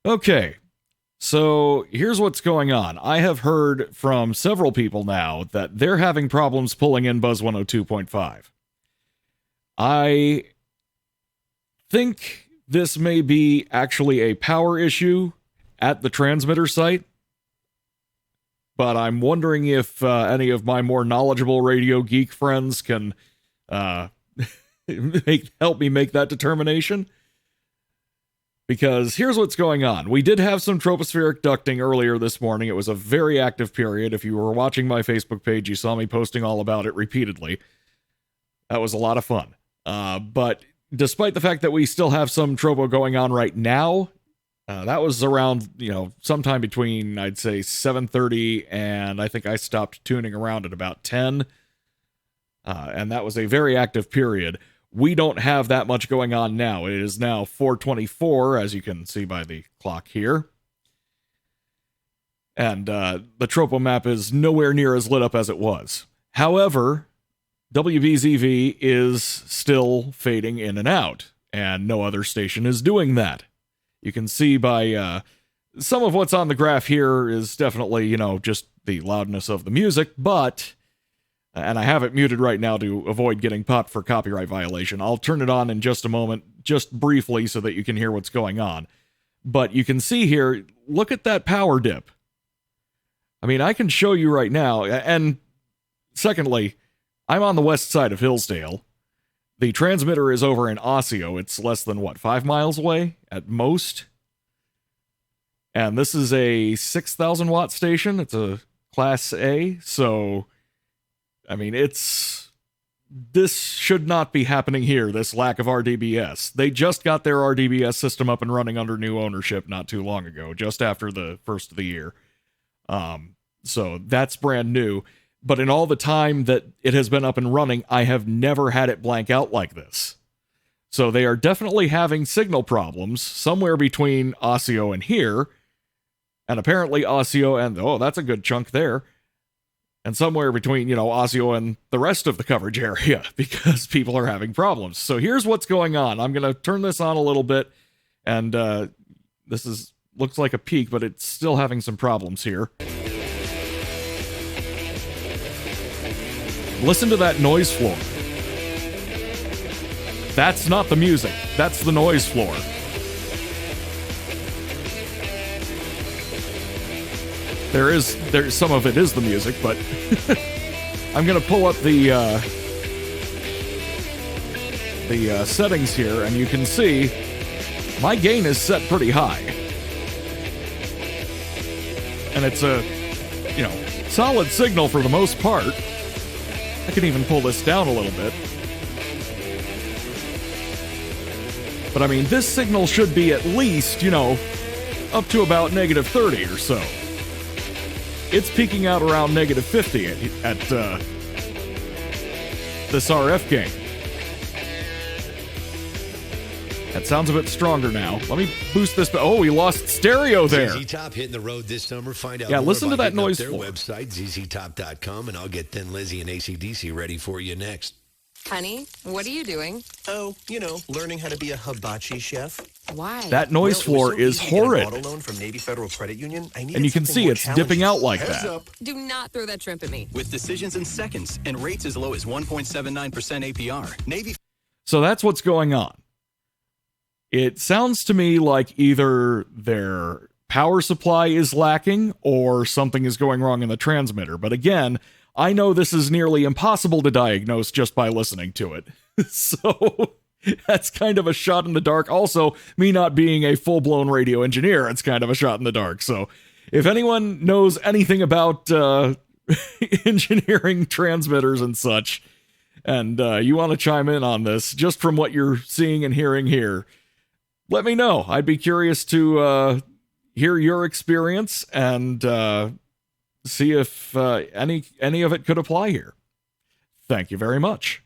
Okay, so here's what's going on. I have heard from several people now that they're having problems pulling in Buzz 102.5. I think this may be actually a power issue at the transmitter site, but I'm wondering if any of my more knowledgeable radio geek friends can help me make that determination. Because here's what's going on. We did have some tropospheric ducting earlier this morning. It was a very active period. If you were watching my Facebook page, you saw me posting all about it repeatedly. That was a lot of fun. But despite the fact that we still have some tropo going on right now, that was around, sometime between, I'd say, 7:30 and I think I stopped tuning around at about 10. And that was a very active period. We don't have that much going on now. It is now 4:24, as you can see by the clock here. And the tropo map is nowhere near as lit up as it was. However, WBZV is still fading in and out, and no other station is doing that. You can see by some of what's on the graph here is definitely, just the loudness of the music, but... and I have it muted right now to avoid getting popped for copyright violation. I'll turn it on in just a moment, just briefly, so that you can hear what's going on. But you can see here, look at that power dip. I mean, I can show you right now. And secondly, I'm on the west side of Hillsdale. The transmitter is over in Osseo. It's less than, 5 miles away at most? And this is a 6,000 watt station. It's a Class A, so... I mean, this should not be happening here, this lack of RDBS. They just got their RDBS system up and running under new ownership not too long ago, just after the first of the year. So that's brand new. But in all the time that it has been up and running, I have never had it blank out like this. So they are definitely having signal problems somewhere between Osseo and here. And apparently Osseo and, that's a good chunk there. And somewhere between, Osseo and the rest of the coverage area, because people are having problems. So here's what's going on. I'm going to turn this on a little bit, and this looks like a peak, but it's still having some problems here. Listen to that noise floor. That's not the music. That's the noise floor. There's some of it is the music, but I'm going to pull up the settings here, and you can see my gain is set pretty high. And it's a, solid signal for the most part. I can even pull this down a little bit. But I mean, this signal should be at least, up to about -30 or so. It's peaking out around -50 at this RF gain. That sounds a bit stronger now. Let me boost this. Oh, we lost stereo there. ZZ Top hitting the road this summer. Find out more listen to that noise their floor. website, zztop.com, and I'll get Thin Lizzy and AC/DC ready for you next. Honey, what are you doing? Oh, learning how to be a hibachi chef. Why? That noise floor is horrid. Auto loan from Navy Federal Credit Union. And you can see it's dipping out like that. Do not throw that shrimp at me. With decisions in seconds and rates as low as 1.79% APR. Navy. So that's what's going on. It sounds to me like either their power supply is lacking or something is going wrong in the transmitter. But again, I know this is nearly impossible to diagnose just by listening to it. So that's kind of a shot in the dark. Also, me not being a full-blown radio engineer, it's kind of a shot in the dark. So if anyone knows anything about engineering transmitters and such, and you want to chime in on this, just from what you're seeing and hearing here, let me know. I'd be curious to hear your experience and see if any of it could apply here. Thank you very much.